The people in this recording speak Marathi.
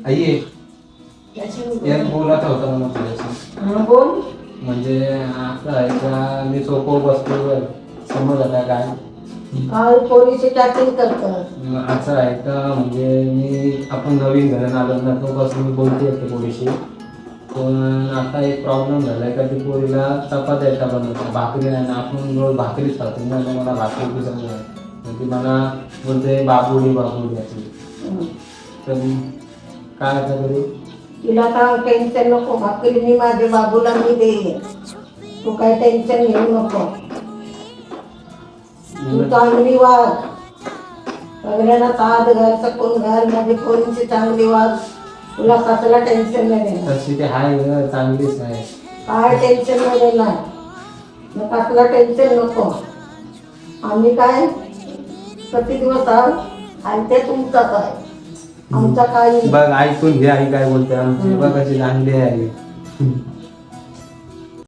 आई एक बोलायचं होतं म्हणून तुझ्याशी. बोल. म्हणजे असं आहे का मी सोपं बसतो समज आता काय पोलीस चॅटिंग करतात. असं आहे का म्हणजे आपण नवीन घरात आलो ना तोपासून मी बोलते येते पोरीशी. पण आता एक प्रॉब्लेम झाला आहे का ती पोरीला चपात्या येतात बनवतात भाकरी नाही ना आपण रोज भाकरीच खातो ना मला भाकरी पिसत नाही ती मला बोलते बाबुडी असेल तर काय आता करू. तिला का टेन्शन नको भाकरी मी माझ्या बाबूला मी देईन तू काय टेन्शन घेऊ नको. तू चांगली वाग सगळ्यांना साथ घर सकून घर माझी पोरींची चांगली वाग तुला कसला टेन्शन नाही देणार. तशी ते आहे चांगलीच आहे काय टेन्शन नाही देणार मग कसला टेन्शन नको. आम्ही काय किती दिवस आहोत आणि ते तुमचाच आहे आमचा काही बघ ऐकून घे आई काय बोलते आमची बघ कशी चांगली आहे.